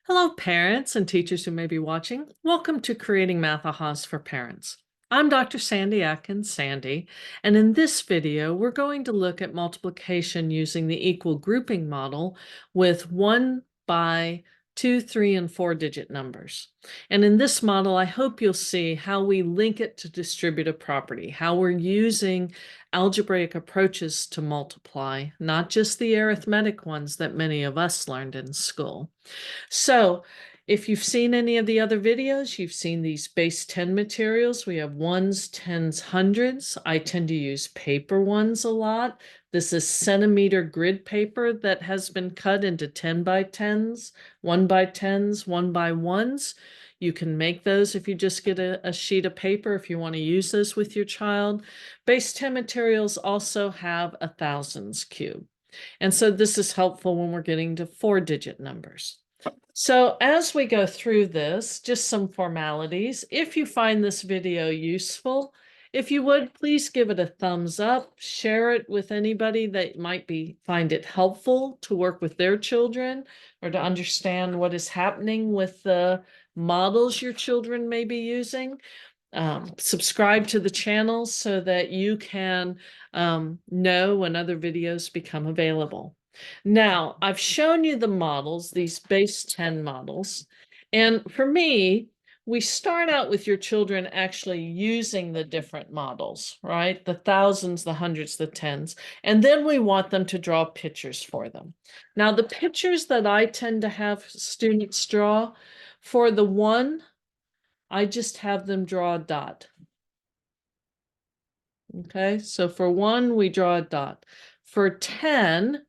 Hello, parents and teachers who may be watching. Welcome to Creating Math Ahas for Parents. I'm Dr. Sandy Atkins, Sandy, and in this video, we're going to look at multiplication using the equal grouping model with 1 by 2, 3, and 4-digit numbers. And in this model, I hope you'll see how we link it to distributive property, how we're using algebraic approaches to multiply, not just the arithmetic ones that many of us learned in school. So if you've seen any of the other videos, you've seen these base 10 materials. We have ones, tens, hundreds. I tend to use paper ones a lot. This is centimeter grid paper that has been cut into 10 by 10s, 1 by 10s, 1 by 1s. You can make those if you just get a sheet of paper if you want to use those with your child. Base 10 materials also have a thousands cube. And so this is helpful when we're getting to 4-digit numbers. So as we go through this, just some formalities. If you find this video useful, if you would, please give it a thumbs up, share it with anybody that might find it helpful to work with their children or to understand what is happening with the models your children may be using. Subscribe to the channel so that you can know when other videos become available. Now, I've shown you the models, these base 10 models. And for me, we start out with your children actually using the different models, right? The thousands, the hundreds, the tens. And then we want them to draw pictures for them. Now, the pictures that I tend to have students draw, for the 1, I just have them draw a dot. Okay, so for 1, we draw a dot. For 10,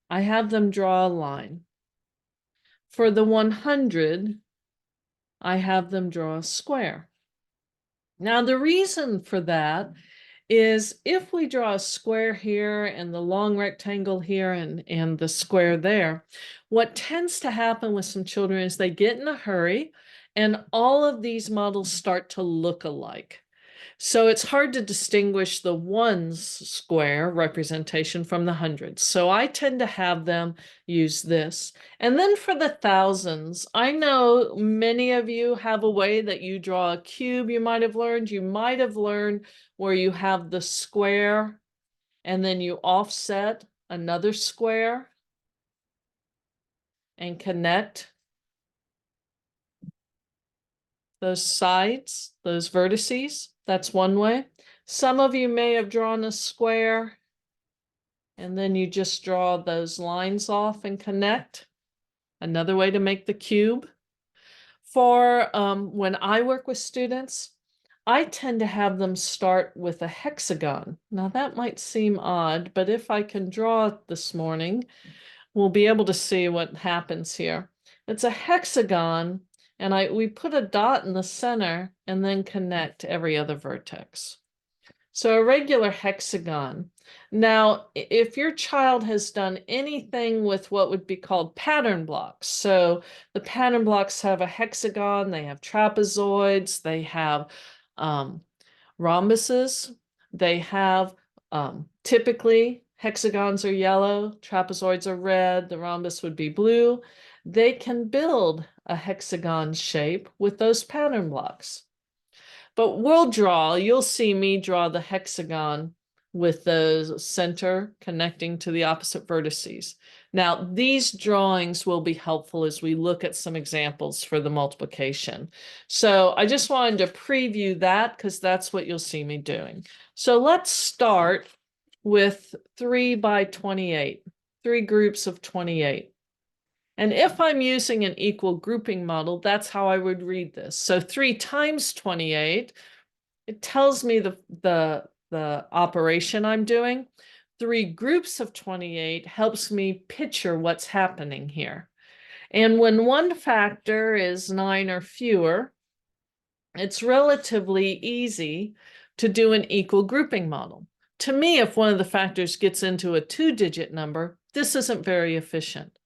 I have them draw a line. For the 100, I have them draw a square. Now, the reason for that is if we draw a square here and the long rectangle here and the square there, what tends to happen with some children is they get in a hurry and all of these models start to look alike. So it's hard to distinguish the ones square representation from the hundreds. So I tend to have them use this. And then for the thousands, I know many of you have a way that you draw a cube you might have learned. You might have learned where you have the square and then you offset another square and connect those sides, those vertices. That's one way. Some of you may have drawn a square and then you just draw those lines off and connect. Another way to make the cube. For when I work with students, I tend to have them start with a hexagon. Now that might seem odd, but if I can draw it this morning, we'll be able to see what happens here. It's a hexagon, and we put a dot in the center and then connect every other vertex. So a regular hexagon. Now, if your child has done anything with what would be called pattern blocks, so the pattern blocks have a hexagon, they have trapezoids, they have rhombuses, they have typically hexagons are yellow, trapezoids are red, the rhombus would be blue. They can build a hexagon shape with those pattern blocks. But you'll see me draw the hexagon with the center connecting to the opposite vertices. Now, these drawings will be helpful as we look at some examples for the multiplication. So I just wanted to preview that because that's what you'll see me doing. So let's start with 3 by 28, 3 groups of 28. And if I'm using an equal grouping model, that's how I would read this. So 3 times 28, it tells me the operation I'm doing. 3 groups of 28 helps me picture what's happening here. And when one factor is 9 or fewer, it's relatively easy to do an equal grouping model. To me, if one of the factors gets into a 2-digit number, this isn't very efficient.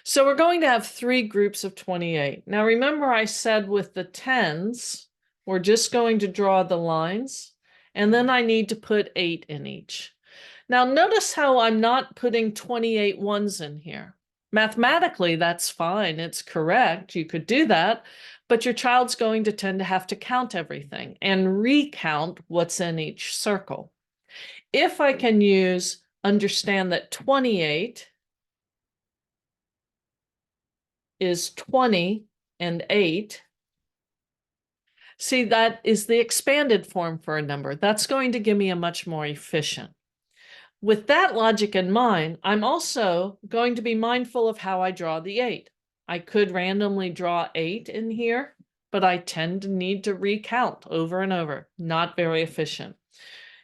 So we're going to have 3 groups of 28. Now remember I said with the tens, we're just going to draw the lines, and then I need to put 8 in each. Now notice how I'm not putting 28 ones in here. Mathematically, that's fine. It's correct. You could do that, but your child's going to tend to have to count everything and recount what's in each circle. If I can understand that 28 is 20 and 8, see, that is the expanded form for a number. That's going to give me a much more efficient. With that logic in mind, I'm also going to be mindful of how I draw the 8. I could randomly draw 8 in here, but I tend to need to recount over and over. Not very efficient.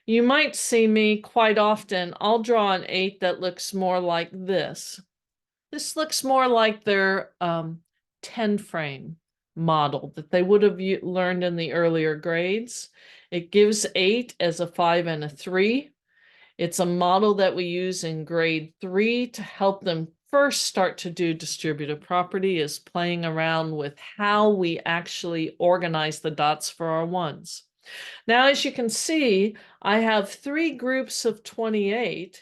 You might see me quite often, I'll draw an 8 that looks more like this. This looks more like their 10 frame model that they would have learned in the earlier grades. It gives 8 as a 5 and a 3. It's a model that we use in grade 3 to help them first start to do distributive property, is playing around with how we actually organize the dots for our ones. Now, as you can see, I have 3 groups of 28.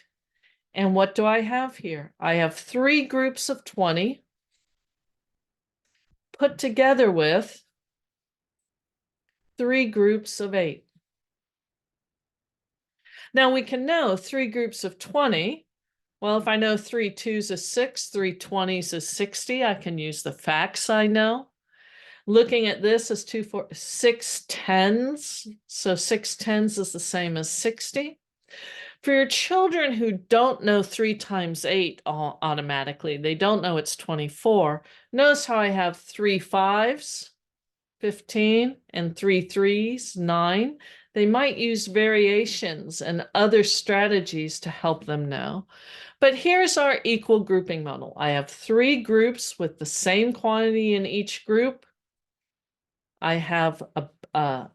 And what do I have here? I have 3 groups of 20 put together with 3 groups of 8. Now we can know 3 groups of 20. Well, if I know 3 2s is 6, 3 20s is 60, I can use the facts I know. Looking at this as 6 10s. So 6 10s is the same as 60. For your children who don't know 3 times 8 automatically, they don't know it's 24. Notice how I have 3 5s, 15, and 3 3s, 9. They might use variations and other strategies to help them know. But here's our equal grouping model. I have 3 groups with the same quantity in each group. I have a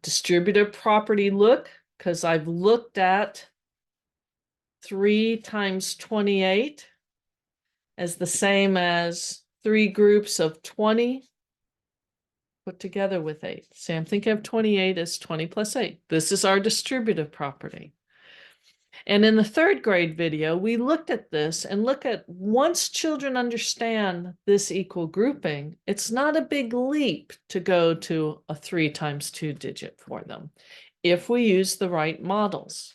distributive property look because I've looked at 3 times 28 as the same as 3 groups of 20 put together with 8. See, I'm thinking of 28 as 20 plus 8. This is our distributive property. And in the 3rd grade video, we looked at this and look at once children understand this equal grouping, it's not a big leap to go to a 3 times 2 digit for them if we use the right models.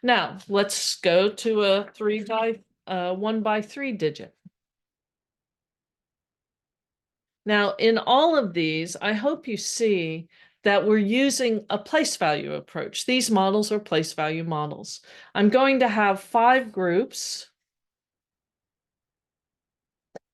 Now, let's go to a 1 by 3 digit. Now, in all of these, I hope you see that we're using a place value approach. These models are place value models. I'm going to have 5 groups,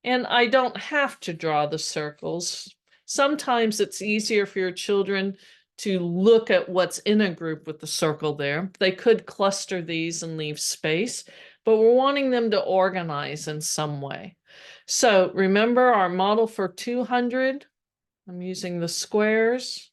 and I don't have to draw the circles. Sometimes it's easier for your children to look at what's in a group with the circle there. They could cluster these and leave space, but we're wanting them to organize in some way. So remember our model for 200, I'm using the squares.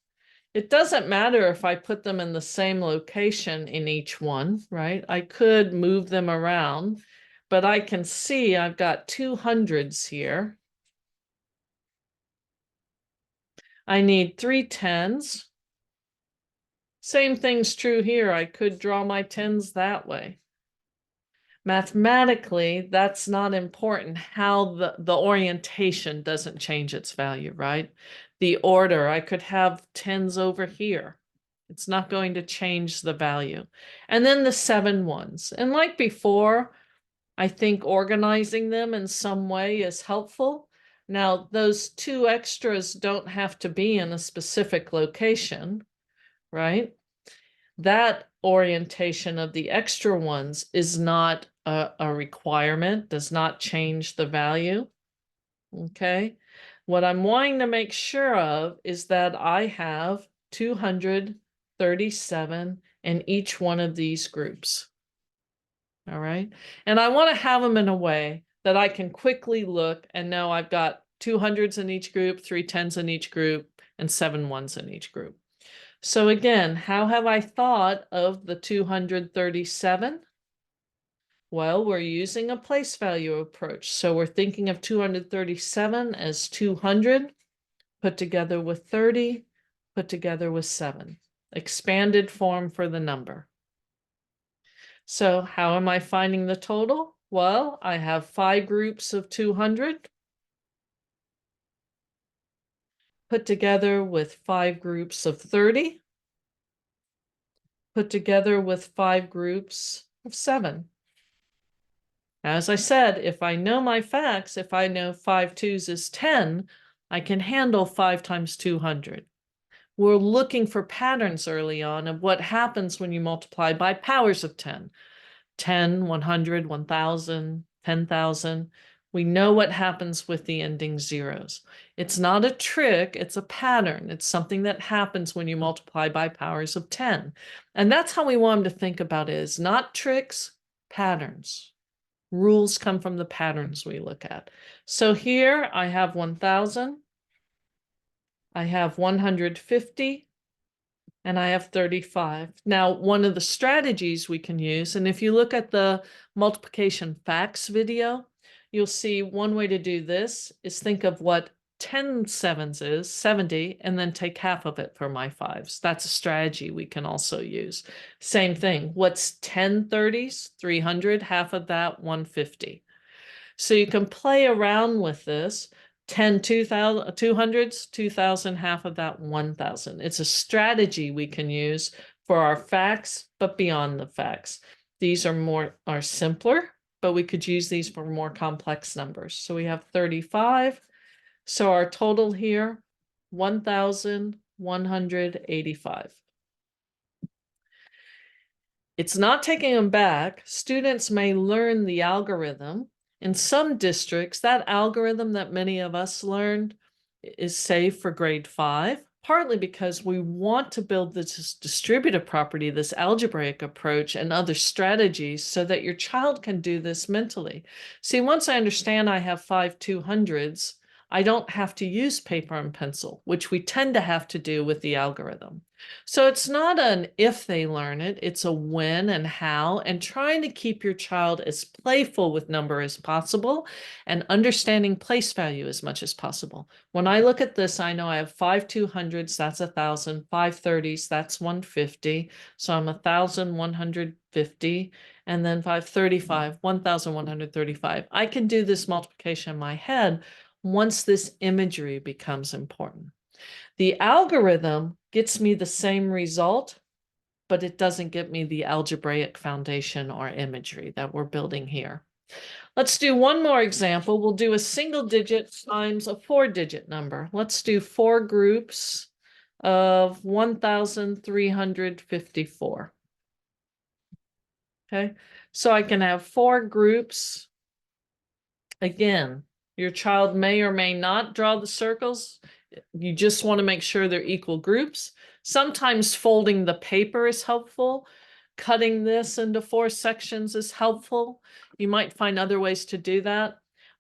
It doesn't matter if I put them in the same location in each one, right? I could move them around, but I can see I've got 200s here. I need 3 10s. Same thing's true here. I could draw my 10s that way. Mathematically, that's not important. How the orientation doesn't change its value, right? The order, I could have 10s over here. It's not going to change the value. And then the 7 ones. And like before, I think organizing them in some way is helpful. Now, those 2 extras don't have to be in a specific location, right? That orientation of the extra ones is not a requirement, does not change the value. Okay. What I'm wanting to make sure of is that I have 237 in each one of these groups. All right. And I want to have them in a way that I can quickly look and know I've got 200s in each group, 3 10s in each group, and 7 1s in each group. So again, how have I thought of the 237? Well, we're using a place value approach. So we're thinking of 237 as 200 put together with 30, put together with 7. Expanded form for the number. So how am I finding the total? Well, I have 5 groups of 200 put together with 5 groups of 30 put together with 5 groups of 7. As I said, if I know my facts, if I know 5 2s is 10, I can handle 5 times 200. We're looking for patterns early on of what happens when you multiply by powers of 10. 10, 100, 1,000, 10,000. We know what happens with the ending zeros. It's not a trick, it's a pattern. It's something that happens when you multiply by powers of 10. And that's how we want them to think about it, is not tricks, patterns. Rules come from the patterns we look at. So here I have 1,000, I have 150, and I have 35. Now, one of the strategies we can use, and if you look at the multiplication facts video, you'll see one way to do this is think of what 10 sevens is, 70, and then take half of it for my 5s. That's a strategy we can also use. Same thing. What's 10 30s? 300, half of that, 150. So you can play around with this. 10 2,000, 200s, 2,000, half of that, 1,000. It's a strategy we can use for our facts, but beyond the facts. These are simpler, but we could use these for more complex numbers. So we have 35. So our total here, 1,185. It's not taking them back. Students may learn the algorithm. In some districts, that algorithm that many of us learned is saved for grade 5, partly because we want to build this distributive property, this algebraic approach, and other strategies so that your child can do this mentally. See, once I understand I have 5 200s, I don't have to use paper and pencil, which we tend to have to do with the algorithm. So it's not an if they learn it, it's a when and how, and trying to keep your child as playful with number as possible and understanding place value as much as possible. When I look at this, I know I have 5 200s, that's 1,000, 5 30s, that's 150. So I'm 1,150, and then 535, 1,135. I can do this multiplication in my head once this imagery becomes important. The algorithm gets me the same result, but it doesn't get me the algebraic foundation or imagery that we're building here. Let's do one more example. We'll do a single digit times a 4-digit number. Let's do 4 groups of 1,354. Okay, so I can have 4 groups. Again, your child may or may not draw the circles. You just want to make sure they're equal groups. Sometimes folding the paper is helpful. Cutting this into 4 sections is helpful. You might find other ways to do that,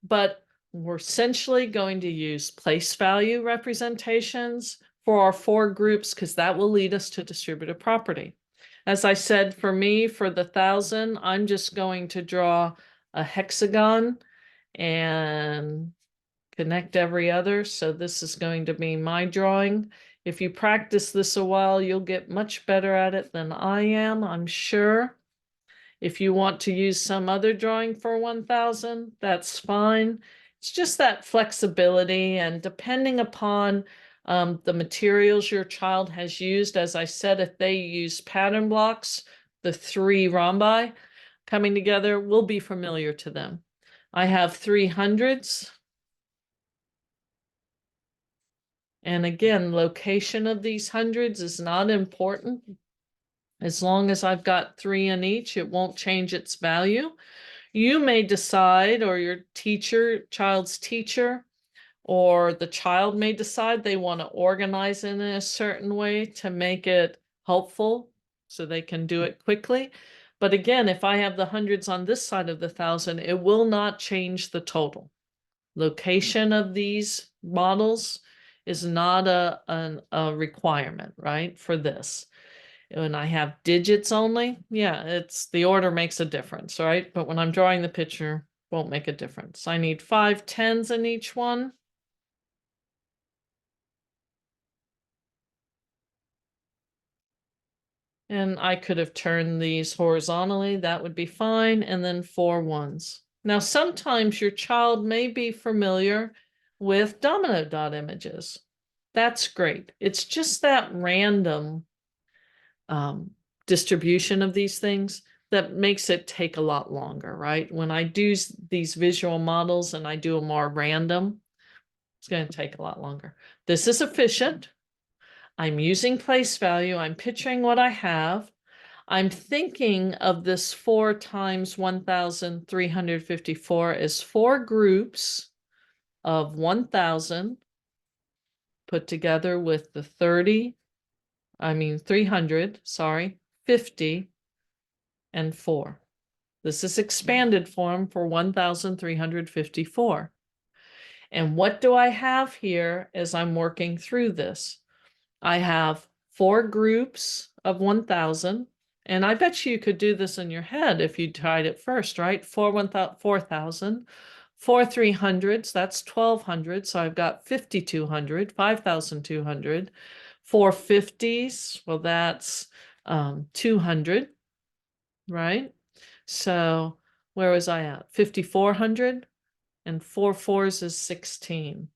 but we're essentially going to use place value representations for our 4 groups because that will lead us to distributive property. As I said, for me, for the 1,000, I'm just going to draw a hexagon and connect every other. So this is going to be my drawing. If you practice this a while, you'll get much better at it than I am, I'm sure. If you want to use some other drawing for 1,000, that's fine. It's just that flexibility, and depending upon the materials your child has used, as I said, if they use pattern blocks, the 3 rhombi coming together will be familiar to them. I have 300s. And again, location of these hundreds is not important. As long as I've got 3 in each, it won't change its value. You may decide, or your teacher, child's teacher, or the child may decide they want to organize in a certain way to make it helpful so they can do it quickly. But again, if I have the hundreds on this side of the 1,000, it will not change the total. Location of these models is not a requirement, right, for this. When I have digits only, yeah, it's the order makes a difference, right? But when I'm drawing the picture, won't make a difference. I need 5 10s in each one. And I could have turned these horizontally, that would be fine, and then 4 ones. Now, sometimes your child may be familiar with domino dot images. That's great. It's just that random distribution of these things that makes it take a lot longer, right? When I do these visual models and I do them more random, it's going to take a lot longer. This is efficient. I'm using place value. I'm picturing what I have. I'm thinking of this 4 times 1,354 as 4 groups of 1,000 put together with the 300, sorry, 50, and 4. This is expanded form for 1,354. And what do I have here as I'm working through this? I have 4 groups of 1,000. And I bet you could do this in your head if you tried it first, right? 4,000, 4 300s, that's 1,200. So I've got 5,200, 5,200. 4 50s, well, that's 200, right? So where was I at? 5,400, and 4 4s is 16.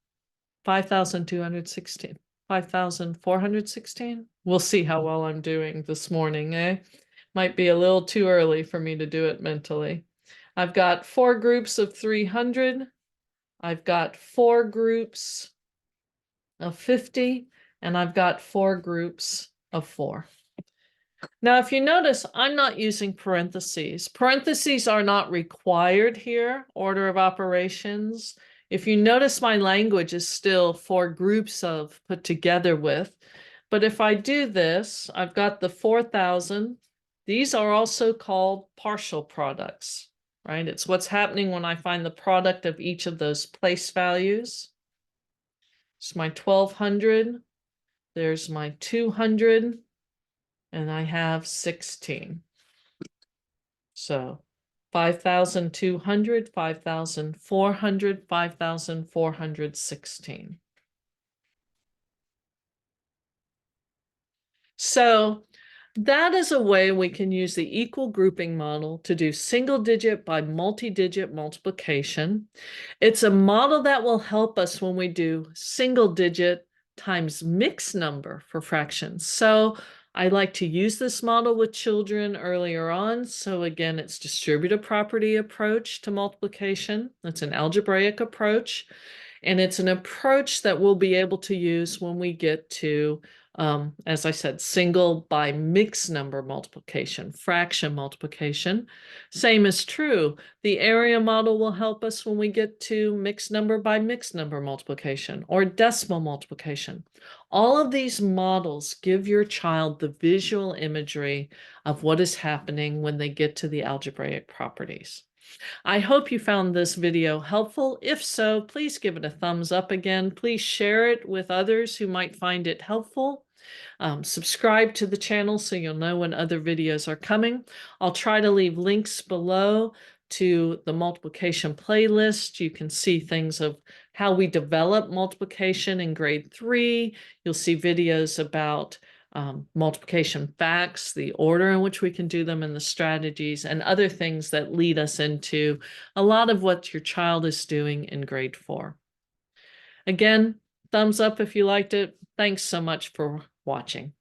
5,216. 5,416. We'll see how well I'm doing this morning, eh? Might be a little too early for me to do it mentally. I've got 4 groups of 300. I've got 4 groups of 50, and I've got 4 groups of 4. Now, if you notice, I'm not using parentheses. Parentheses are not required here, order of operations. If you notice, my language is still 4 groups of put together with. But if I do this, I've got the 4,000. These are also called partial products, right? It's what's happening when I find the product of each of those place values. It's my 1,200. There's my 200. And I have 16. So 5,200, 5,400, 5,416. So that is a way we can use the equal grouping model to do single digit by multi-digit multiplication. It's a model that will help us when we do single digit times mixed number for fractions. So I like to use this model with children earlier on. So again, it's distributive property approach to multiplication. It's an algebraic approach. And it's an approach that we'll be able to use when we get to, as I said, single by mixed number multiplication, fraction multiplication. Same is true. The area model will help us when we get to mixed number by mixed number multiplication or decimal multiplication. All of these models give your child the visual imagery of what is happening when they get to the algebraic properties. I hope you found this video helpful. If so, please give it a thumbs up again. Please share it with others who might find it helpful. Subscribe to the channel so you'll know when other videos are coming. I'll try to leave links below to the multiplication playlist. You can see things of how we develop multiplication in grade 3. You'll see videos about multiplication facts, the order in which we can do them, and the strategies and other things that lead us into a lot of what your child is doing in grade 4. Again, thumbs up if you liked it. Thanks so much for watching.